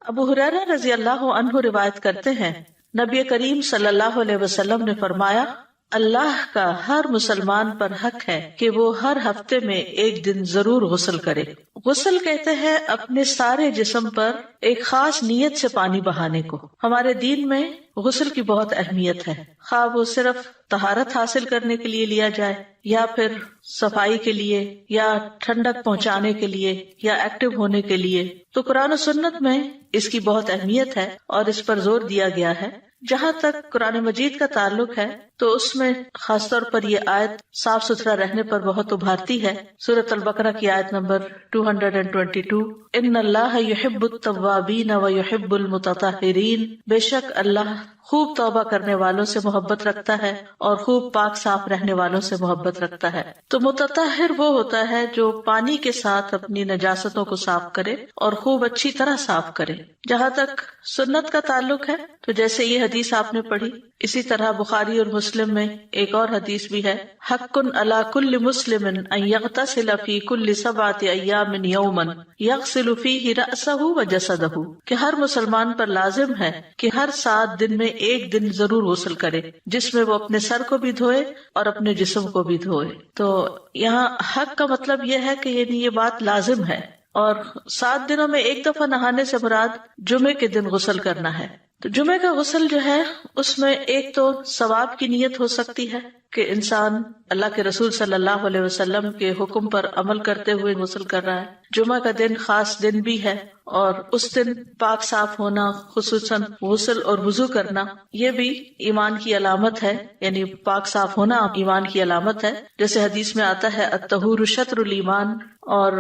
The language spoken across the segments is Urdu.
ابو ہریرہ رضی اللہ عنہ روایت کرتے ہیں، نبی کریم صلی اللہ علیہ وسلم نے فرمایا، اللہ کا ہر مسلمان پر حق ہے کہ وہ ہر ہفتے میں ایک دن ضرور غسل کرے۔ غسل کہتے ہیں اپنے سارے جسم پر ایک خاص نیت سے پانی بہانے کو۔ ہمارے دین میں غسل کی بہت اہمیت ہے، خواہ وہ صرف طہارت حاصل کرنے کے لیے لیا جائے، یا پھر صفائی کے لیے، یا ٹھنڈک پہنچانے کے لیے، یا ایکٹیو ہونے کے لیے۔ تو قرآن و سنت میں اس کی بہت اہمیت ہے اور اس پر زور دیا گیا ہے۔ جہاں تک قرآن مجید کا تعلق ہے تو اس میں خاص طور پر یہ آیت صاف ستھرا رہنے پر بہت ابھارتی ہے۔ سورۃ البقرہ کی آیت نمبر 222، ان اللہ یحب التوابین ویحب المتطہرین، بے شک اللہ خوب توبہ کرنے والوں سے محبت رکھتا ہے اور خوب پاک صاف رہنے والوں سے محبت رکھتا ہے۔ تو متطہر وہ ہوتا ہے جو پانی کے ساتھ اپنی نجاستوں کو صاف کرے اور خوب اچھی طرح صاف کرے۔ جہاں تک سنت کا تعلق ہے تو جیسے یہ حدیث آپ نے پڑھی، اسی طرح بخاری اور مسلم میں ایک اور حدیث بھی ہے، حق علی کل مسلم ان یغتسل فی کل 7 ایام یوما یغسل فیہ رأسہ وجسدہ، کہ ہر مسلمان پر لازم ہے کہ ہر 7 دن میں ایک دن ضرور غسل کرے، جس میں وہ اپنے سر کو بھی دھوئے اور اپنے جسم کو بھی دھوئے۔ تو یہاں حق کا مطلب یہ ہے کہ یعنی یہ بات لازم ہے، اور 7 دنوں میں ایک دفعہ نہانے سے مراد جمعے کے دن غسل کرنا ہے۔ تو جمعے کا غسل جو ہے اس میں ایک تو ثواب کی نیت ہو سکتی ہے کہ انسان اللہ کے رسول صلی اللہ علیہ وسلم کے حکم پر عمل کرتے ہوئے غسل کر رہا ہے۔ جمعہ کا دن خاص دن بھی ہے، اور اس دن پاک صاف ہونا، خصوصاً غسل اور وضو کرنا، یہ بھی ایمان کی علامت ہے، یعنی پاک صاف ہونا ایمان کی علامت ہے، جیسے حدیث میں آتا ہے الطہور شطر الایمان۔ اور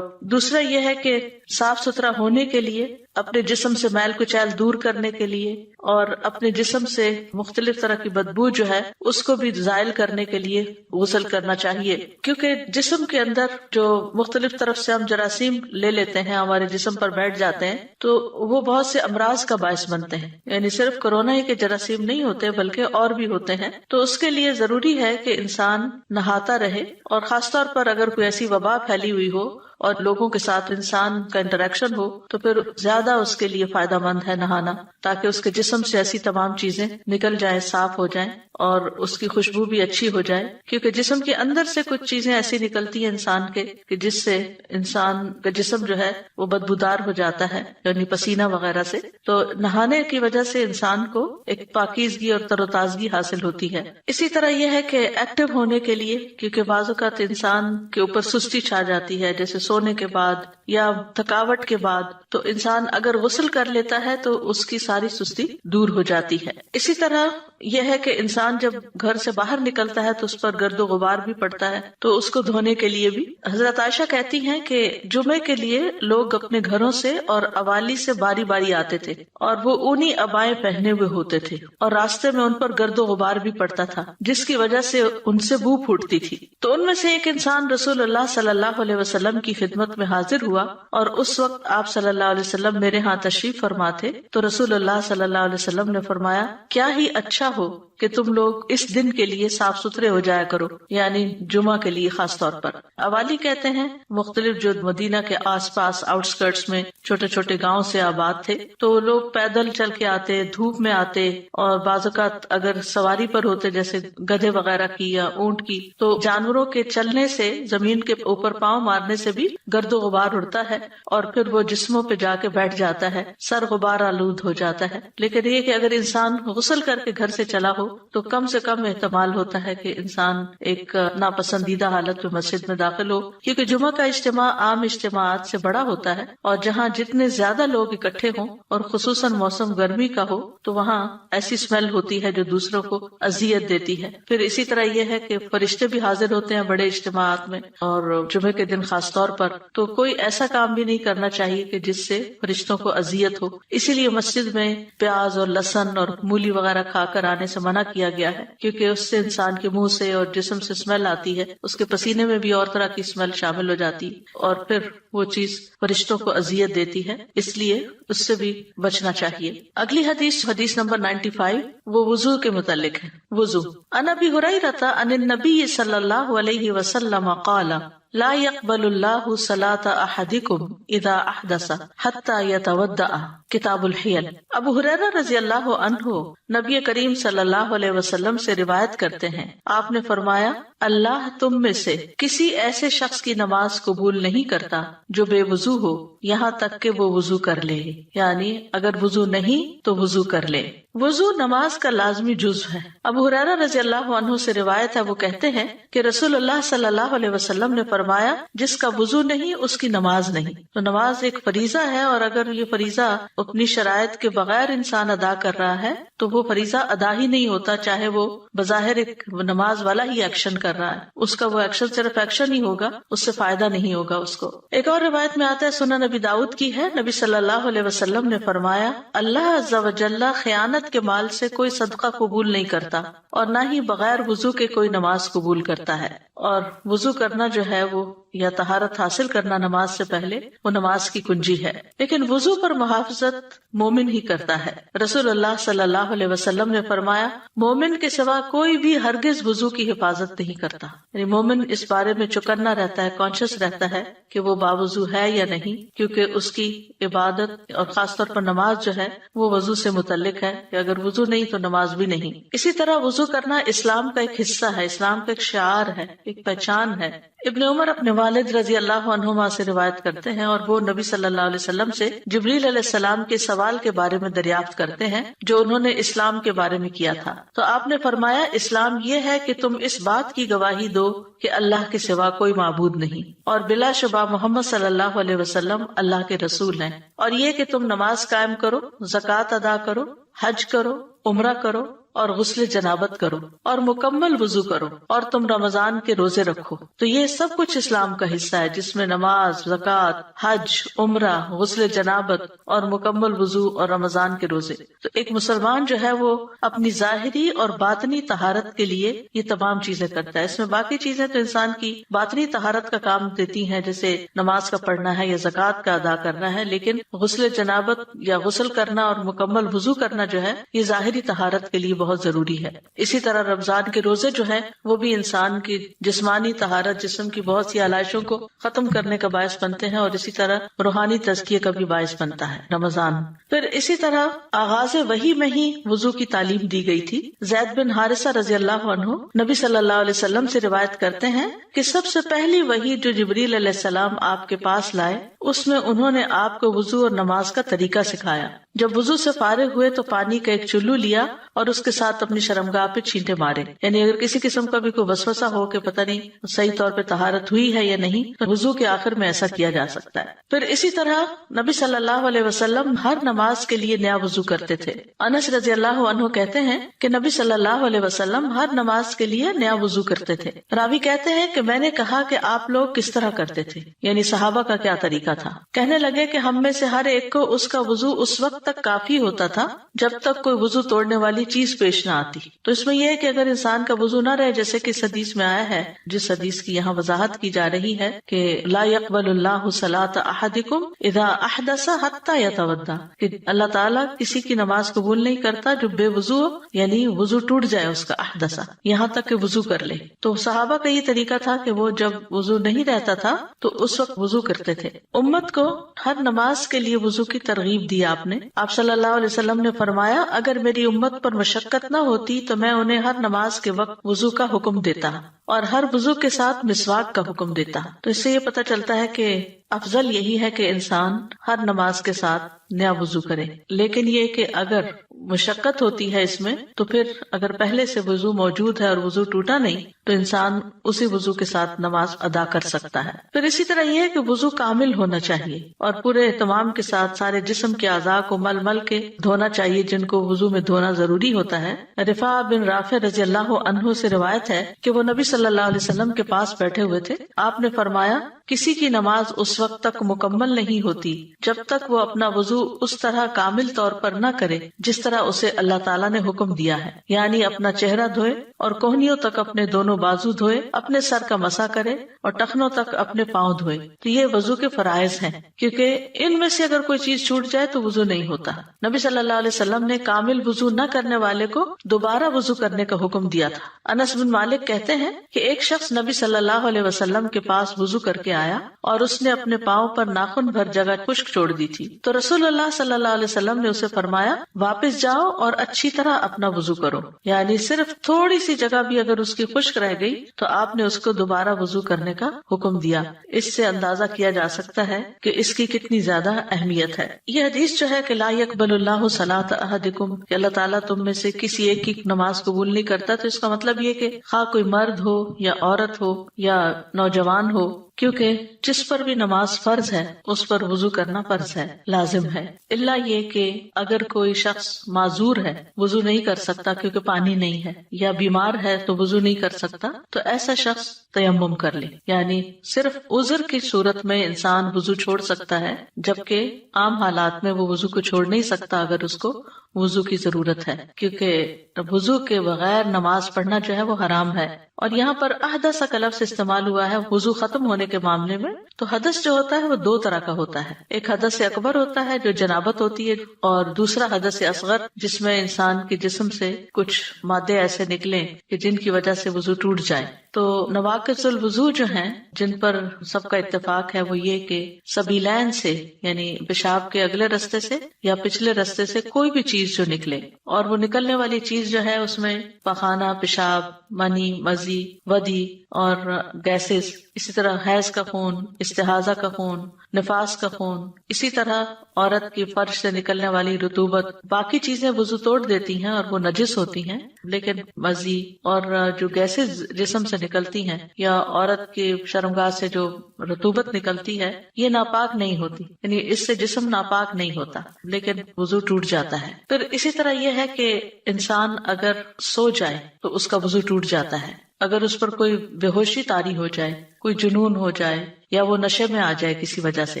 دوسرا یہ ہے کہ صاف ستھرا ہونے کے لیے، اپنے جسم سے میل کچیل دور کرنے کے لیے، اور اپنے جسم سے مختلف طرح کی بدبو جو ہے اس کو بھی زائل کرنے کے لیے غسل کرنا چاہیے، کیونکہ جسم کے اندر جو مختلف طرف سے ہم جراثیم لے لیتے ہیں، ہمارے جسم پر بیٹھ جاتے ہیں، تو وہ بہت سے امراض کا باعث بنتے ہیں۔ یعنی صرف کورونا ہی کے جراثیم نہیں ہوتے بلکہ اور بھی ہوتے ہیں۔ تو اس کے لیے ضروری ہے کہ انسان نہاتا رہے، اور خاص طور پر اگر کوئی ایسی وبا پھیلی ہوئی ہو اور لوگوں کے ساتھ انسان کا انٹریکشن ہو تو پھر زیادہ اس کے لیے فائدہ مند ہے نہانا، تاکہ اس کے جسم سے ایسی تمام چیزیں نکل جائیں، صاف ہو جائیں، اور اس کی خوشبو بھی اچھی ہو جائے، کیونکہ جسم کے اندر سے کچھ چیزیں ایسی نکلتی ہیں انسان کے کہ جس سے انسان کا جسم جو ہے وہ بدبودار ہو جاتا ہے، یعنی پسینہ وغیرہ سے۔ تو نہانے کی وجہ سے انسان کو ایک پاکیزگی اور تر و تازگی حاصل ہوتی ہے۔ اسی طرح یہ ہے کہ ایکٹیو ہونے کے لیے، کیونکہ بعض اوقات انسان کے اوپر سستی چھا جاتی ہے، جیسے سونے کے بعد یا تھکاوٹ کے بعد، تو انسان اگر غسل کر لیتا ہے تو اس کی ساری سستی دور ہو جاتی ہے۔ اسی طرح یہ ہے کہ انسان جب گھر سے باہر نکلتا ہے تو اس پر گرد و غبار بھی پڑتا ہے، تو اس کو دھونے کے لیے بھی حضرت عائشہ کہتی ہیں کہ جمعے کے لیے لوگ اپنے گھروں سے اور اوالی سے باری باری آتے تھے، اور وہ اونی عبائیں پہنے ہوئے ہوتے تھے، اور راستے میں ان پر گرد و غبار بھی پڑتا تھا، جس کی وجہ سے ان سے بو پھوٹتی تھی۔ تو ان میں سے ایک انسان رسول اللہ صلی اللہ علیہ وسلم کی خدمت میں حاضر ہوا، اور اس وقت آپ صلی اللہ علیہ وسلم میرے ہاں تشریف فرما تھے۔ تو رسول اللہ صلی اللہ علیہ وسلم نے فرمایا، کیا ہی اچھا ہو کہ تم لوگ اس دن کے لیے صاف ستھرے ہو جایا کرو، یعنی جمعہ کے لیے خاص طور پر۔ اوالی کہتے ہیں مختلف جو مدینہ کے آس پاس آؤٹ اسکرٹس میں چھوٹے چھوٹے گاؤں سے آباد تھے، تو لوگ پیدل چل کے آتے، دھوپ میں آتے، اور بعض اوقات اگر سواری پر ہوتے جیسے گدھے وغیرہ کی یا اونٹ کی، تو جانوروں کے چلنے سے، زمین کے اوپر پاؤں مارنے سے بھی گرد و غبار اڑتا ہے، اور پھر وہ جسموں پہ جا کے بیٹھ جاتا ہے، سر غبار آلود ہو جاتا ہے۔ لیکن یہ کہ اگر انسان غسل کر کے گھر سے چلا ہو تو کم سے کم احتمال ہوتا ہے کہ انسان ایک ناپسندیدہ حالت میں مسجد میں داخل ہو، کیونکہ جمعہ کا اجتماع عام اجتماعات سے بڑا ہوتا ہے، اور جہاں جتنے زیادہ لوگ اکٹھے ہوں اور خصوصاً موسم گرمی کا ہو تو وہاں ایسی اسمیل ہوتی ہے جو دوسروں کو اذیت دیتی ہے۔ پھر اسی طرح یہ ہے کہ فرشتے بھی حاضر ہوتے ہیں بڑے اجتماعات میں، اور جمعے کے دن خاص طور پر، تو کوئی ایسا کام بھی نہیں کرنا چاہیے کہ جس سے فرشتوں کو اذیت ہو۔ اسی لیے مسجد میں پیاز اور لہسن اور مولی وغیرہ کھا کر آنے سے منع کیا گیا ہے، کیونکہ اس سے انسان کے منہ سے اور جسم سے اسمیل آتی ہے، اس کے پسینے میں بھی اور طرح کی اسمیل شامل ہو جاتی ہے، اور پھر وہ چیز فرشتوں کو اذیت دیتی ہے، اس لیے اس سے بھی بچنا چاہیے۔ اگلی حدیث نمبر 95، وہ وضو کے متعلق ہے۔ وضو، عن ابی ہریرہ عن النبی صلی اللہ علیہ وسلم قال لا يقبل الله صلاة أحدكم إذا أحدث حتى يتودع. کتاب الحیل. ابو ہریرہ رضی اللہ عنہ نبی کریم صلی اللہ علیہ وسلم سے روایت کرتے ہیں، آپ نے فرمایا اللہ تم میں سے کسی ایسے شخص کی نماز قبول نہیں کرتا جو بے وضو ہو یہاں تک کہ وہ وضو کر لے، یعنی اگر وضو نہیں تو وضو کر لے. وضو نماز کا لازمی جزو ہے. ابو ہریرہ رضی اللہ عنہ سے روایت ہے، وہ کہتے ہیں کہ رسول اللہ صلی اللہ علیہ وسلم نے فرمایا جس کا وضو نہیں اس کی نماز نہیں. تو نماز ایک فریضہ ہے، اور اگر یہ فریضہ اپنی شرائط کے بغیر انسان ادا کر رہا ہے تو وہ فریضہ ادا ہی نہیں ہوتا، چاہے وہ بظاہر ایک نماز والا ہی ایکشن کر رہا ہے، اس کا وہ ایکشن صرف ایکشن ہی ہوگا، اس سے فائدہ نہیں ہوگا اس کو. ایک اور روایت میں آتا ہے، سنن نبی داؤد کی ہے، نبی صلی اللہ علیہ وسلم نے فرمایا اللہ عز و جل خیانت کے مال سے کوئی صدقہ قبول نہیں کرتا اور نہ ہی بغیر وضو کے کوئی نماز قبول کرتا ہے. اور وضو کرنا جو ہے وہ یا طہارت حاصل کرنا نماز سے پہلے وہ نماز کی کنجی ہے، لیکن وضو پر محافظت مومن ہی کرتا ہے. رسول اللہ صلی اللہ علیہ وسلم نے فرمایا مومن کے سوا کوئی بھی ہرگز وضو کی حفاظت نہیں کرتا. یعنی مومن اس بارے میں چوکنا رہتا ہے، کانشیس رہتا ہے کہ وہ باوضو ہے یا نہیں، کیونکہ اس کی عبادت اور خاص طور پر نماز جو ہے وہ وضو سے متعلق ہے کہ اگر وضو نہیں تو نماز بھی نہیں. اسی طرح وضو کرنا اسلام کا ایک حصہ ہے، اسلام کا ایک شعار ہے، ایک پہچان ہے. ابن عمر اپنے والد رضی اللہ عنہما سے روایت کرتے ہیں، اور وہ نبی صلی اللہ علیہ وسلم سے جبریل علیہ السلام کے سوال کے بارے میں دریافت کرتے ہیں جو انہوں نے اسلام کے بارے میں کیا تھا. تو آپ نے فرمایا اسلام یہ ہے کہ تم اس بات کی گواہی دو کہ اللہ کے سوا کوئی معبود نہیں اور بلا شبہ محمد صلی اللہ علیہ وسلم اللہ کے رسول ہیں، اور یہ کہ تم نماز قائم کرو، زکوٰۃ ادا کرو، حج کرو، عمرہ کرو اور غسل جنابت کرو اور مکمل وضو کرو اور تم رمضان کے روزے رکھو. تو یہ سب کچھ اسلام کا حصہ ہے جس میں نماز، زکوٰۃ، حج، عمرہ، غسل جنابت اور مکمل وضو اور رمضان کے روزے. تو ایک مسلمان جو ہے وہ اپنی ظاہری اور باطنی طہارت کے لیے یہ تمام چیزیں کرتا ہے. اس میں باقی چیزیں تو انسان کی باطنی طہارت کا کام دیتی ہیں، جیسے نماز کا پڑھنا ہے یا زکوٰۃ کا ادا کرنا ہے، لیکن غسل جنابت یا غسل کرنا اور مکمل وضو کرنا جو ہے یہ ظاہری طہارت کے لیے بہت ضروری ہے. اسی طرح رمضان کے روزے جو ہیں وہ بھی انسان کی جسمانی طہارت، جسم کی بہت سی علائشوں کو ختم کرنے کا باعث بنتے ہیں، اور اسی طرح روحانی تزکیے کا بھی باعث بنتا ہے رمضان. پھر اسی طرح آغاز وحی میں ہی وضو کی تعلیم دی گئی تھی. زید بن حارثہ رضی اللہ عنہ نبی صلی اللہ علیہ وسلم سے روایت کرتے ہیں کہ سب سے پہلی وحی جو جبریل علیہ السلام آپ کے پاس لائے اس میں انہوں نے آپ کو وضو اور نماز کا طریقہ سکھایا. جب وضو سے فارغ ہوئے تو پانی کا ایک چلو لیا اور اس کے ساتھ اپنی شرمگاہ پہ چھینٹے مارے. یعنی اگر کسی قسم کا بھی کوئی وسوسہ ہو کہ پتہ نہیں صحیح طور پہ طہارت ہوئی ہے یا نہیں تو وضو کے آخر میں ایسا کیا جا سکتا ہے. پھر اسی طرح نبی صلی اللہ علیہ وسلم ہر نماز کے لیے نیا وضو کرتے تھے. انس رضی اللہ عنہ کہتے ہیں کہ نبی صلی اللہ علیہ وسلم ہر نماز کے لیے نیا وضو کرتے تھے. راوی کہتے ہیں کہ میں نے کہا کہ آپ لوگ کس طرح کرتے تھے، یعنی صحابہ کا کیا طریقہ تھا. کہنے لگے کہ ہم میں سے ہر ایک کو اس کا وضو اس وقت تک کافی ہوتا تھا جب تک کوئی وضو توڑنے والی چیز پیش نہ آتی. تو اس میں یہ ہے کہ اگر انسان کا وضو نہ رہے، جیسے کہ اس حدیث میں آیا ہے، جس حدیث کی یہاں وضاحت کی جا رہی ہے کہ لا يقبل اللہ صلاة احدکم اذا احدث حتى يتودع، کہ اللہ تعالیٰ کسی کی نماز قبول نہیں کرتا جو بے وضو ہو، یعنی وضو ٹوٹ جائے اس کا، احدث یہاں تک کہ وضو کر لے. تو صحابہ کا یہ طریقہ تھا کہ وہ جب وضو نہیں رہتا تھا تو اس وقت وضو کرتے تھے. امت کو ہر نماز کے لیے وضو کی ترغیب دی آپ نے. آپ صلی اللہ علیہ وسلم نے فرمایا اگر میری امت پر مشقت نہ ہوتی تو میں انہیں ہر نماز کے وقت وضو کا حکم دیتا اور ہر وضو کے ساتھ مسواک کا حکم دیتا. تو اس سے یہ پتہ چلتا ہے کہ افضل یہی ہے کہ انسان ہر نماز کے ساتھ نیا وضو کرے. لیکن یہ کہ اگر مشقت ہوتی ہے اس میں تو پھر اگر پہلے سے وضو موجود ہے اور وضو ٹوٹا نہیں تو انسان اسی وضو کے ساتھ نماز ادا کر سکتا ہے. پھر اسی طرح یہ ہے کہ وضو کامل ہونا چاہیے اور پورے اہتمام کے ساتھ سارے جسم کے اعضاء کو مل مل کے دھونا چاہیے جن کو وضو میں دھونا ضروری ہوتا ہے. رفاع بن رافع رضی اللہ عنہ سے روایت ہے کہ وہ نبی صلی اللہ علیہ وسلم کے پاس بیٹھے ہوئے تھے. آپ نے فرمایا کسی کی نماز اس وقت تک مکمل نہیں ہوتی جب تک وہ اپنا وضو اس طرح کامل طور پر نہ کرے جس طرح اسے اللہ تعالیٰ نے حکم دیا ہے، یعنی اپنا چہرہ دھوئے اور کوہنیوں تک اپنے دونوں بازو دھوئے، اپنے سر کا مسح کرے اور ٹخنوں تک اپنے پاؤں دھوئے۔ تو یہ وضو کے فرائض ہیں، کیونکہ ان میں سے اگر کوئی چیز چھوٹ جائے تو وضو نہیں ہوتا۔ نبی صلی اللہ علیہ وسلم نے کامل وضو نہ کرنے والے کو دوبارہ وضو کرنے کا حکم دیا تھا۔ انس بن مالک کہتے ہیں کہ ایک شخص نبی صلی اللہ علیہ وسلم کے پاس وضو کر کے آیا اور اس نے اپنے پاؤں پر ناخن بھر جگہ خشک چھوڑ دی تھی، تو رسول اللہ صلی اللہ علیہ وسلم نے اسے فرمایا واپس جاؤ اور اچھی طرح اپنا وضو کرو، یعنی صرف تھوڑی سی جگہ بھی اگر اس کی خشک رہ گئی تو آپ نے اس کو دوبارہ وضو کرنے کا حکم دیا۔ اس سے اندازہ کیا جا سکتا ہے کہ اس کی کتنی زیادہ اہمیت ہے۔ یہ حدیث جو ہے کہ لا يقبل اللہ صلاۃ احدکم، کہ اللہ تعالیٰ تم میں سے کسی ایک کی نماز قبول نہیں کرتا، تو اس کا مطلب یہ کہ خواہ کوئی مرد ہو یا عورت ہو یا نوجوان ہو، کیونکہ جس پر بھی نماز فرض ہے اس پر وضو کرنا فرض ہے، لازم ہے، الا یہ کہ اگر کوئی شخص معذور ہے، وضو نہیں کر سکتا کیونکہ پانی نہیں ہے، یا بیمار ہے تو وضو نہیں کر سکتا، تو ایسا شخص تیمم کر لے، یعنی صرف عذر کی صورت میں انسان وضو چھوڑ سکتا ہے، جبکہ عام حالات میں وہ وضو کو چھوڑ نہیں سکتا اگر اس کو وضو کی ضرورت ہے، کیونکہ وضو کے بغیر نماز پڑھنا جو ہے وہ حرام ہے۔ اور یہاں پر احدث کا لفظ استعمال ہوا ہے وضو ختم ہونے کے معاملے میں۔ تو حدث جو ہوتا ہے وہ دو طرح کا ہوتا ہے، ایک حدث اکبر ہوتا ہے جو جنابت ہوتی ہے، اور دوسرا حدث اصغر جس میں انسان کے جسم سے کچھ مادے ایسے نکلیں کہ جن کی وجہ سے وضو ٹوٹ جائے۔ تو نواقض الوضو جو ہیں جن پر سب کا اتفاق ہے وہ یہ کہ سبیلین سے، یعنی پیشاب کے اگلے رستے سے یا پچھلے رستے سے کوئی بھی چیز جو نکلے، اور وہ نکلنے والی چیز جو ہے اس میں پخانہ، پیشاب، منی، مزی، ودی اور گیسز، اسی طرح حیض کا خون، استحاضہ کا خون، نفاس کا خون، اسی طرح عورت کی فرج سے نکلنے والی رطوبت، باقی چیزیں وضو توڑ دیتی ہیں اور وہ نجس ہوتی ہیں، لیکن مزی اور جو گیسز جسم سے نکلتی ہیں یا عورت کی شرمگاہ سے جو رطوبت نکلتی ہے یہ ناپاک نہیں ہوتی، یعنی اس سے جسم ناپاک نہیں ہوتا لیکن وضو ٹوٹ جاتا ہے۔ پھر اسی طرح یہ ہے کہ انسان اگر سو جائے تو اس کا وضو ٹوٹ جاتا ہے، اگر اس پر کوئی بے ہوشی طاری ہو جائے، کوئی جنون ہو جائے یا وہ نشے میں آ جائے کسی وجہ سے،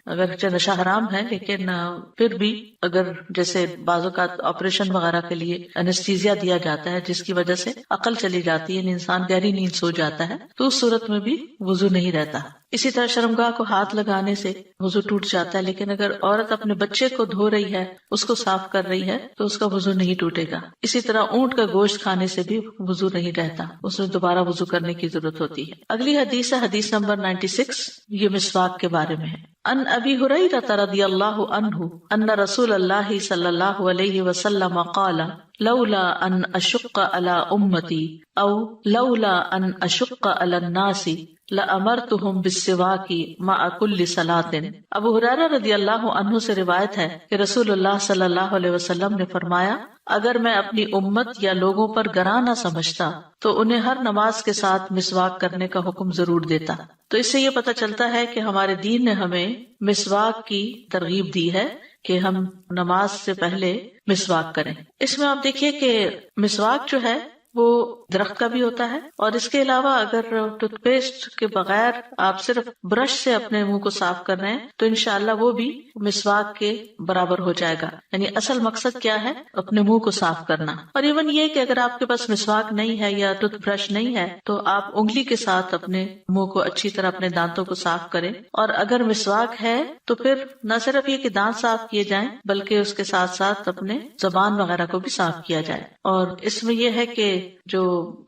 اگر نشہ حرام ہے لیکن پھر بھی اگر جیسے بعض اوقات آپریشن وغیرہ کے لیے انستیزیا دیا جاتا ہے جس کی وجہ سے عقل چلی جاتی ہے، یعنی انسان گہری نیند سو جاتا ہے، تو اس صورت میں بھی وضو نہیں رہتا۔ اسی طرح شرمگاہ کو ہاتھ لگانے سے وضو ٹوٹ جاتا ہے، لیکن اگر عورت اپنے بچے کو دھو رہی ہے، اس کو صاف کر رہی ہے تو اس کا وضو نہیں ٹوٹے گا۔ اسی طرح اونٹ کا گوشت کھانے سے بھی وضو نہیں رہتا، اس میں دوبارہ وضو کرنے کی ضرورت ہوتی ہے۔ اگلی حدیث ہے حدیث نمبر 96، یہ مسواک کے بارے میں ہے۔ ان ابی ہریرہ رضی اللہ عنہ ان رسول اللہ صلی اللہ علیہ وسلم قال لولا ان اشق علی امتی او لولا ان اشق علی الناس لامرتهم بالسواک مع كل صلاۃ۔ ابو ہریرہ رضی اللہ عنہ سے روایت ہے کہ رسول اللہ صلی اللہ علیہ وسلم نے فرمایا اگر میں اپنی امت یا لوگوں پر گراں نہ سمجھتا تو انہیں ہر نماز کے ساتھ مسواک کرنے کا حکم ضرور دیتا۔ تو اس سے یہ پتہ چلتا ہے کہ ہمارے دین نے ہمیں مسواک کی ترغیب دی ہے کہ ہم نماز سے پہلے مسواک کریں۔ اس میں آپ دیکھیے کہ مسواک جو ہے وہ درخت کا بھی ہوتا ہے، اور اس کے علاوہ اگر ٹوتھ پیسٹ کے بغیر آپ صرف برش سے اپنے منہ کو صاف کر رہے ہیں تو انشاءاللہ وہ بھی مسواک کے برابر ہو جائے گا۔ یعنی اصل مقصد کیا ہے؟ اپنے منہ کو صاف کرنا۔ اور ایون یہ کہ اگر آپ کے پاس مسواک نہیں ہے یا ٹوتھ برش نہیں ہے تو آپ انگلی کے ساتھ اپنے منہ کو اچھی طرح اپنے دانتوں کو صاف کریں، اور اگر مسواک ہے تو پھر نہ صرف یہ کہ دانت صاف کیے جائیں بلکہ اس کے ساتھ ساتھ اپنے زبان وغیرہ کو بھی صاف کیا جائے۔ اور اس میں یہ ہے کہ جو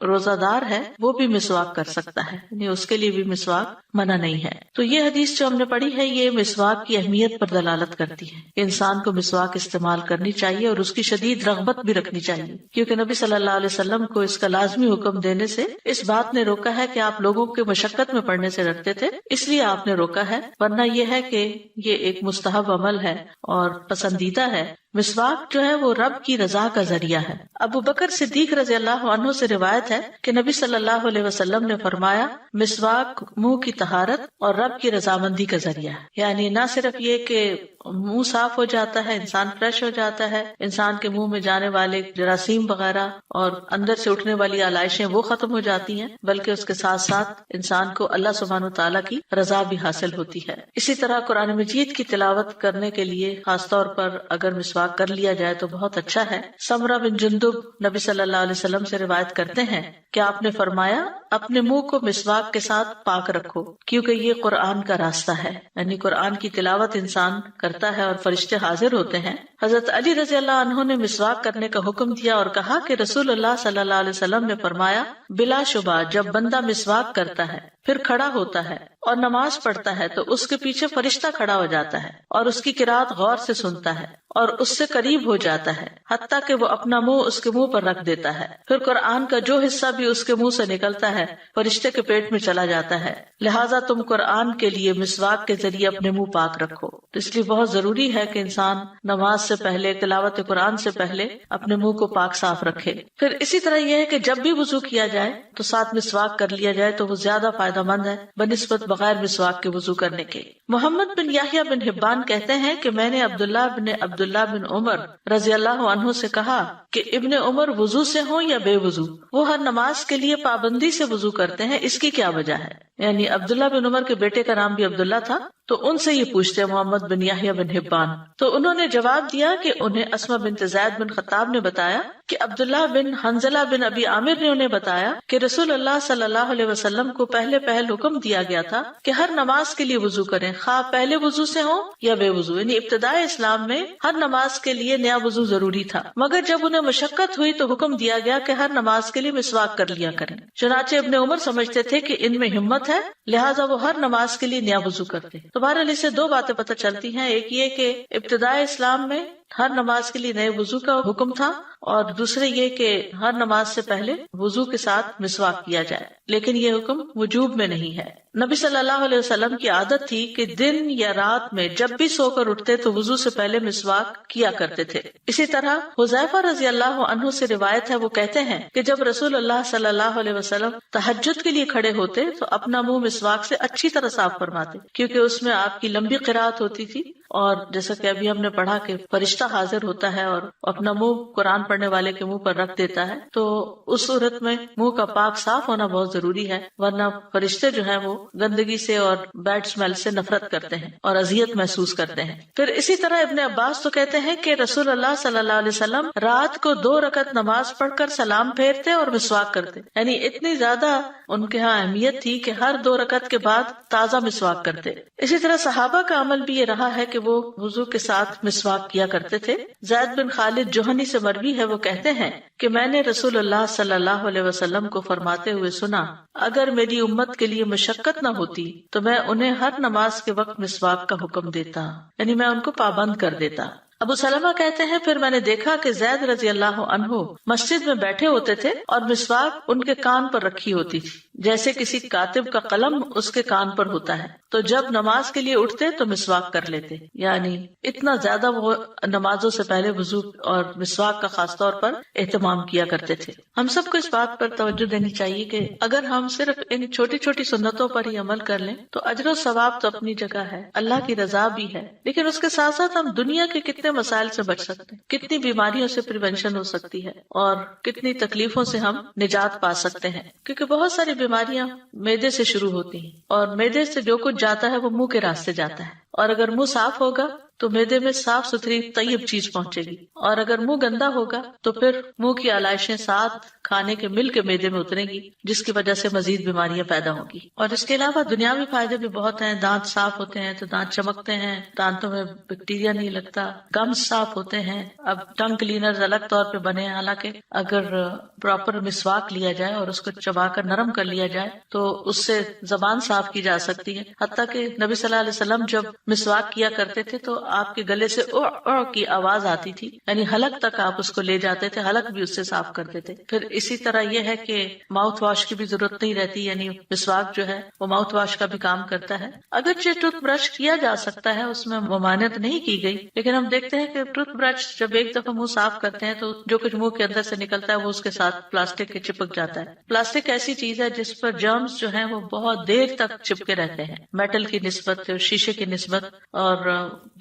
روزہ دار ہے وہ بھی مسواک کر سکتا ہے، یعنی اس کے لیے بھی مسواک منع نہیں ہے۔ تو یہ حدیث جو ہم نے پڑھی ہے یہ مسواک کی اہمیت پر دلالت کرتی ہے کہ انسان کو مسواک استعمال کرنی چاہیے اور اس کی شدید رغبت بھی رکھنی چاہیے، کیونکہ نبی صلی اللہ علیہ وسلم کو اس کا لازمی حکم دینے سے اس بات نے روکا ہے کہ آپ لوگوں کے مشقت میں پڑھنے سے ڈرتے تھے، اس لیے آپ نے روکا ہے، ورنہ یہ ہے کہ یہ ایک مستحب عمل ہے اور پسندیدہ ہے مسواک جو ہے وہ رب کی رضا کا ذریعہ ہے۔ ابو بکر صدیق رضی اللہ عنہ سے روایت ہے کہ نبی صلی اللہ علیہ وسلم نے فرمایا، مسواک منہ کی طہارت اور رب کی رضامندی کا ذریعہ ہے۔ یعنی نہ صرف یہ کہ منہ صاف ہو جاتا ہے، انسان فریش ہو جاتا ہے، انسان کے منہ میں جانے والے جراثیم وغیرہ اور اندر سے اٹھنے والی علائشیں وہ ختم ہو جاتی ہیں، بلکہ اس کے ساتھ ساتھ انسان کو اللہ سبحانہ وتعالیٰ کی رضا بھی حاصل ہوتی ہے۔ اسی طرح قرآن مجید کی تلاوت کرنے کے لیے خاص طور پر اگر مسواک کر لیا جائے تو بہت اچھا ہے۔ سمرہ بن جندب نبی صلی اللہ علیہ وسلم سے روایت کرتے ہیں کہ آپ نے فرمایا، اپنے منہ کو مسواک کے ساتھ پاک رکھو، کیونکہ یہ قرآن کا راستہ ہے۔ یعنی قرآن کی تلاوت انسان کرتا ہے اور فرشتے حاضر ہوتے ہیں۔ حضرت علی رضی اللہ عنہ نے مسواک کرنے کا حکم دیا اور کہا کہ رسول اللہ صلی اللہ علیہ وسلم نے فرمایا، بلا شبہ جب بندہ مسواک کرتا ہے پھر کھڑا ہوتا ہے اور نماز پڑھتا ہے تو اس کے پیچھے فرشتہ کھڑا ہو جاتا ہے اور اس کی قرات غور سے سنتا ہے اور اس سے قریب ہو جاتا ہے، حتیٰ کہ وہ اپنا منہ اس کے منہ پر رکھ دیتا ہے۔ پھر قرآن کا جو حصہ بھی اس کے منہ سے نکلتا ہے فرشتے کے پیٹ میں چلا جاتا ہے۔ لہٰذا تم قرآن کے لیے مسواک کے ذریعے اپنے منہ پاک رکھو۔ اس لیے بہت ضروری ہے کہ انسان نماز سے پہلے، تلاوت قرآن سے پہلے اپنے منہ کو پاک صاف رکھے۔ پھر اسی طرح یہ ہے کہ جب بھی وضو کیا جائے تو ساتھ مسواک کر لیا جائے تو وہ زیادہ فائدہ مند ہے بنسبت بغیر مسواک کے وضو کرنے کے۔ محمد بن یحییٰ بن حبان کہتے ہیں کہ میں نے عبداللہ بن عمر رضی اللہ عنہ سے کہا کہ ابن عمر وضو سے ہوں یا بے وضو، وہ ہر نماز کے لیے پابندی سے وضو کرتے ہیں، اس کی کیا وجہ ہے؟ یعنی عبداللہ بن عمر کے بیٹے کا نام بھی عبداللہ تھا، تو ان سے یہ پوچھتے ہیں محمد بن یحییٰ بن حبان۔ تو انہوں نے جواب دیا کہ انہیں اسماء بنت زید بن خطاب نے بتایا کہ عبداللہ بن حنظلہ بن ابی عامر نے انہیں بتایا کہ رسول اللہ صلی اللہ علیہ وسلم کو پہل حکم دیا گیا تھا کہ ہر نماز کے لیے وضو کریں، خواہ پہلے وضو سے ہو یا بے وضو۔ یعنی ابتدائے اسلام میں ہر نماز کے لیے نیا وضو ضروری تھا، مگر جب انہیں مشقت ہوئی تو حکم دیا گیا کہ ہر نماز کے لیے مسواک کر لیا کریں۔ چنانچہ ابن عمر سمجھتے تھے کہ ان میں ہمت ہے، لہٰذا وہ ہر نماز کے لیے نیا وضو کرتے۔ تو بہرحال اس سے دو باتیں پتہ چلتی ہیں، ایک یہ کہ ابتدائے اسلام میں ہر نماز کے لیے نئے وضو کا حکم تھا، اور دوسرے یہ کہ ہر نماز سے پہلے وضو کے ساتھ مسواک کیا جائے، لیکن یہ حکم وجوب میں نہیں ہے۔ نبی صلی اللہ علیہ وسلم کی عادت تھی کہ دن یا رات میں جب بھی سو کر اٹھتے تو وضو سے پہلے مسواک کیا کرتے تھے۔ اسی طرح حذیفہ رضی اللہ عنہ سے روایت ہے، وہ کہتے ہیں کہ جب رسول اللہ صلی اللہ علیہ وسلم تہجد کے لیے کھڑے ہوتے تو اپنا منہ مسواک سے اچھی طرح صاف فرماتے، کیونکہ اس میں آپ کی لمبی قرات ہوتی تھی، اور جیسا کہ ابھی ہم نے پڑھا کہ فرشتہ حاضر ہوتا ہے اور اپنا منہ قرآن پڑھنے والے کے منہ پر رکھ دیتا ہے، تو اس صورت میں منہ کا پاک صاف ہونا بہت ضروری ہے، ورنہ فرشتے جو ہیں وہ گندگی سے اور بیڈ اسمیل سے نفرت کرتے ہیں اور اذیت محسوس کرتے ہیں۔ پھر اسی طرح ابن عباس تو کہتے ہیں کہ رسول اللہ صلی اللہ علیہ وسلم رات کو 2 رکعت نماز پڑھ کر سلام پھیرتے اور مسواک کرتے، یعنی اتنی زیادہ ان کے ہاں اہمیت تھی کہ ہر 2 رکعت کے بعد تازہ مسواک کرتے۔ اسی طرح صحابہ کا عمل بھی یہ رہا ہے کہ وہ وضو کے ساتھ مسواک کیا کرتے تھے۔ زید بن خالد جوہنی سے مروی ہے، وہ کہتے ہیں کہ میں نے رسول اللہ صلی اللہ علیہ وسلم کو فرماتے ہوئے سنا، اگر میری امت کے لیے مشقت نہ ہوتی تو میں انہیں ہر نماز کے وقت مسواک کا حکم دیتا، یعنی میں ان کو پابند کر دیتا۔ ابو سلمہ کہتے ہیں پھر میں نے دیکھا کہ زید رضی اللہ عنہ مسجد میں بیٹھے ہوتے تھے اور مسواک ان کے کان پر رکھی ہوتی تھی، جیسے کسی کاتب کا قلم اس کے کان پر ہوتا ہے، تو جب نماز کے لیے اٹھتے تو مسواک کر لیتے۔ یعنی اتنا زیادہ وہ نمازوں سے پہلے وضو اور مسواک کا خاص طور پر اہتمام کیا کرتے تھے۔ ہم سب کو اس بات پر توجہ دینی چاہیے کہ اگر ہم صرف ان چھوٹی چھوٹی سنتوں پر ہی عمل کر لیں تو اجر و ثواب تو اپنی جگہ ہے، اللہ کی رضا بھی ہے، لیکن اس کے ساتھ ساتھ ہم دنیا کے کتنے مسائل سے بچ سکتے ہیں، کتنی بیماریوں سے پریونشن ہو سکتی ہے، اور کتنی تکلیفوں سے ہم نجات پا سکتے ہیں، کیونکہ بہت ساری بیماریاں معدے سے شروع ہوتی ہیں، اور معدے سے جو کچھ جاتا ہے وہ منہ کے راستے جاتا ہے، اور اگر منہ صاف ہوگا تو معدے میں صاف ستھری طیب چیز پہنچے گی، اور اگر منہ گندا ہوگا تو پھر منہ کی علائشیں ساتھ کھانے کے مل کے معدے میں اتریں گی، جس کی وجہ سے مزید بیماریاں پیدا ہوں گی۔ اور اس کے علاوہ دنیاوی فائدے بھی بہت ہیں، دانت صاف ہوتے ہیں تو دانت چمکتے ہیں، دانتوں میں بیکٹیریا نہیں لگتا، گمز صاف ہوتے ہیں۔ اب ٹنگ کلینرز الگ طور پہ بنے ہیں، حالانکہ اگر پراپر مسواک لیا جائے اور اس کو چبا کر نرم کر لیا جائے تو اس سے زبان صاف کی جا سکتی ہے۔ حتیٰ کہ نبی صلی اللہ علیہ وسلم جب مسواک کیا کرتے تھے تو آپ کے گلے سے او او کی آواز آتی تھی، یعنی حلق تک آپ اس کو لے جاتے تھے، حلق بھی اس سے صاف کرتے تھے. پھر اسی طرح یہ ہے کہ ماؤتھ واش کی بھی ضرورت نہیں رہتی، یعنی مسواک جو ہے وہ ماؤتھ واش کا بھی کام کرتا ہے. اگرچہ ٹوتھ برش کیا جا سکتا ہے، اس میں ممانعت نہیں کی گئی، لیکن ہم دیکھتے ہیں کہ ٹوتھ برش جب ایک دفعہ منہ صاف کرتے ہیں تو جو کچھ منہ کے اندر سے نکلتا ہے وہ اس کے ساتھ پلاسٹک کے چپک جاتا ہے. پلاسٹک ایسی چیز ہے جس پر جرمز جو ہیں وہ بہت دیر تک چپکے رہتے ہیں، میٹل کی نسبت، شیشے کی نسبت، اور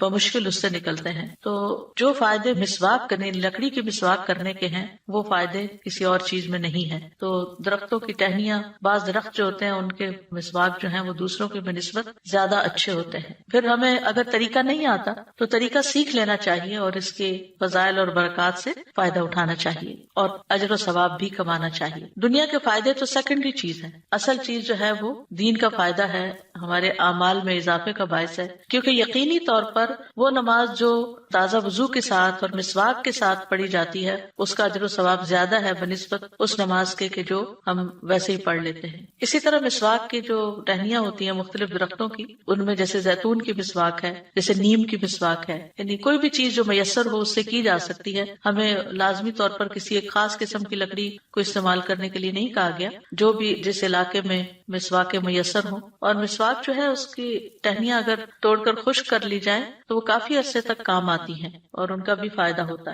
بمشکل اس سے نکلتے ہیں. تو جو فائدے مسواک کرنے، لکڑی کی مسواک کرنے کے ہیں، وہ فائدے کسی اور چیز میں نہیں ہیں. تو درختوں کی ٹہنیاں، بعض درخت جو ہوتے ہیں ان کے مسواک جو ہیں وہ دوسروں کے بنسبت زیادہ اچھے ہوتے ہیں. پھر ہمیں اگر طریقہ نہیں آتا تو طریقہ سیکھ لینا چاہیے اور اس کے فضائل اور برکات سے فائدہ اٹھانا چاہیے اور اجر و ثواب بھی کمانا چاہیے. دنیا کے فائدے تو سیکنڈری چیز ہے، اصل چیز جو ہے وہ دین کا فائدہ ہے، ہمارے اعمال میں اضافے کا باعث ہے. کیونکہ یقینی طور پر وہ نماز جو تازہ وضو کے ساتھ اور مسواک کے ساتھ پڑھی جاتی ہے اس کا اجر و ثواب زیادہ ہے بنسبت اس نماز کے کہ جو ہم ویسے ہی پڑھ لیتے ہیں. اسی طرح مسواک کی جو ٹہنیاں ہوتی ہیں مختلف درختوں کی، ان میں جیسے زیتون کی مسواک ہے، جیسے نیم کی مسواک ہے، یعنی کوئی بھی چیز جو میسر ہو اس سے کی جا سکتی ہے. ہمیں لازمی طور پر کسی ایک خاص قسم کی لکڑی کو استعمال کرنے کے لیے نہیں کہا گیا، جو بھی جس علاقے میں مسواک میسر ہوں. اور مسواک جو ہے اس کی ٹہنیاں اگر توڑ کر خشک کر لی جائیں تو وہ کافی عرصے تک کام آتی ہیں اور ان کا بھی فائدہ ہوتا ہے.